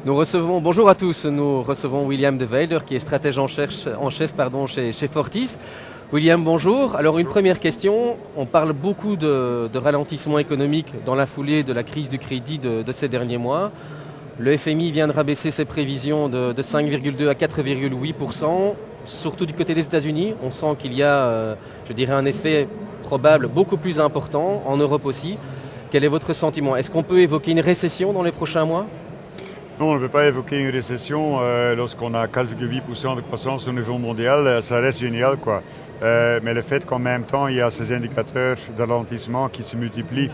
Bonjour à tous, nous recevons William de Veyder qui est stratège en chef chez Fortis. William, bonjour. Alors une première question, on parle beaucoup de ralentissement économique dans la foulée de la crise du crédit de ces derniers mois. Le FMI vient de rabaisser ses prévisions de 5,2 à 4,8%, surtout du côté des États-Unis. On sent qu'il y a, un effet probable beaucoup plus important, en Europe aussi. Quel est votre sentiment? Est-ce qu'on peut évoquer une récession dans les prochains mois? Non, on ne peut pas évoquer une récession lorsqu'on a 4,8% de croissance au niveau mondial, ça reste génial, quoi. Mais le fait qu'en même temps, il y a ces indicateurs de ralentissement qui se multiplient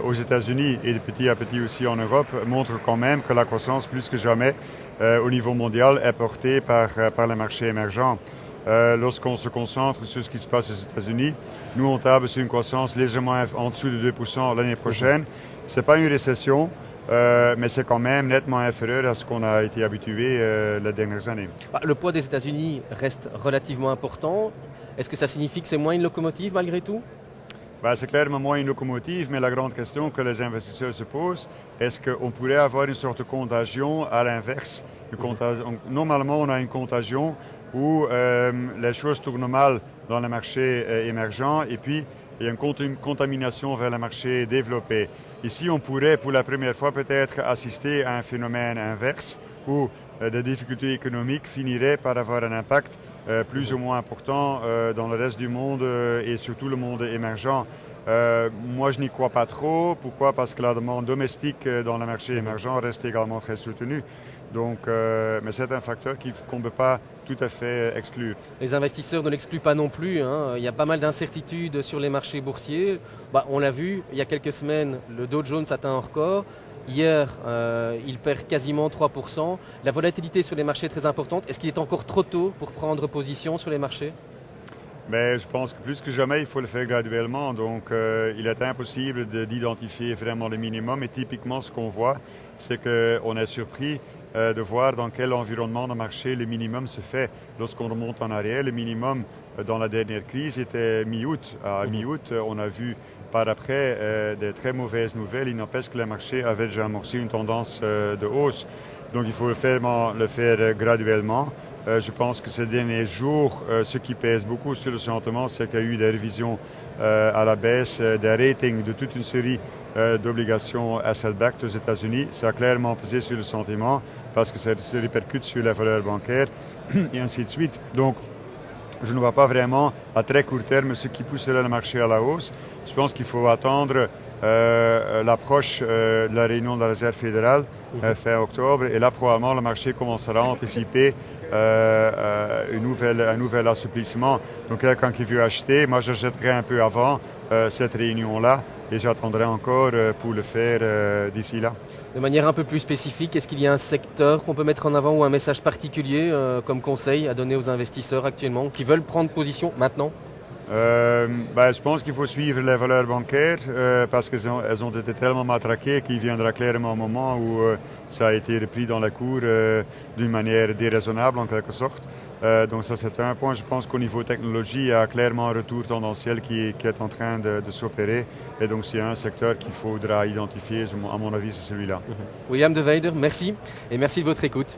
aux États-Unis et de petit à petit aussi en Europe montre quand même que la croissance, plus que jamais, au niveau mondial, est portée par les marchés émergents. Lorsqu'on se concentre sur ce qui se passe aux États-Unis, nous on table sur une croissance légèrement en dessous de 2% l'année prochaine. Ce n'est pas une récession. Mais c'est quand même nettement inférieur à ce qu'on a été habitué les dernières années. Le poids des États-Unis reste relativement important. Est-ce que ça signifie que c'est moins une locomotive malgré tout? C'est clairement moins une locomotive, mais la grande question que les investisseurs se posent, est-ce qu'on pourrait avoir une sorte de contagion à l'inverse? Normalement, on a une contagion où les choses tournent mal dans les marchés émergents et puis il y a une contamination vers les marchés développés. Ici, on pourrait pour la première fois peut-être assister à un phénomène inverse où des difficultés économiques finiraient par avoir un impact plus ou moins important dans le reste du monde et surtout le monde émergent. Moi, je n'y crois pas trop. Pourquoi? Parce que la demande domestique dans le marché émergent reste également très soutenue. Donc, mais c'est un facteur qu'on ne peut pas tout à fait exclure. Les investisseurs ne l'excluent pas non plus, hein. Il y a pas mal d'incertitudes sur les marchés boursiers. On l'a vu, il y a quelques semaines, le Dow Jones atteint un record. Hier, il perd quasiment 3%. La volatilité sur les marchés est très importante. Est-ce qu'il est encore trop tôt pour prendre position sur les marchés? Mais je pense que plus que jamais, il faut le faire graduellement. Donc, il est impossible d'identifier vraiment le minimum. Et typiquement, ce qu'on voit, c'est qu'on est surpris de voir dans quel environnement de marché le minimum se fait. Lorsqu'on remonte en arrière, le minimum dans la dernière crise était mi-août. À mi-août, on a vu par après des très mauvaises nouvelles. Il n'empêche que le marché avait déjà amorcé une tendance de hausse. Donc il faut le faire graduellement. Je pense que ces derniers jours, ce qui pèse beaucoup sur le sentiment, c'est qu'il y a eu des révisions à la baisse des ratings de toute une série d'obligations asset-backed aux États-Unis. Ça a clairement pesé sur le sentiment parce que ça se répercute sur les valeurs bancaires et ainsi de suite. Donc, je ne vois pas vraiment à très court terme ce qui pousserait le marché à la hausse. Je pense qu'il faut attendre l'approche de la réunion de la Réserve fédérale fin octobre et là probablement le marché commencera à anticiper un nouvel assouplissement. Donc quelqu'un qui veut acheter, moi j'achèterai un peu avant cette réunion-là et j'attendrai encore pour le faire d'ici là. De manière un peu plus spécifique, est-ce qu'il y a un secteur qu'on peut mettre en avant ou un message particulier comme conseil à donner aux investisseurs actuellement qui veulent prendre position maintenant? Je pense qu'il faut suivre les valeurs bancaires parce qu'elles ont été tellement matraquées qu'il viendra clairement un moment où ça a été repris dans la cour d'une manière déraisonnable en quelque sorte. Donc ça c'est un point. Je pense qu'au niveau technologie, il y a clairement un retour tendanciel qui est en train de s'opérer. Et donc s'il y a un secteur qu'il faudra identifier, à mon avis, c'est celui-là. William de Veyder, merci. Et merci de votre écoute.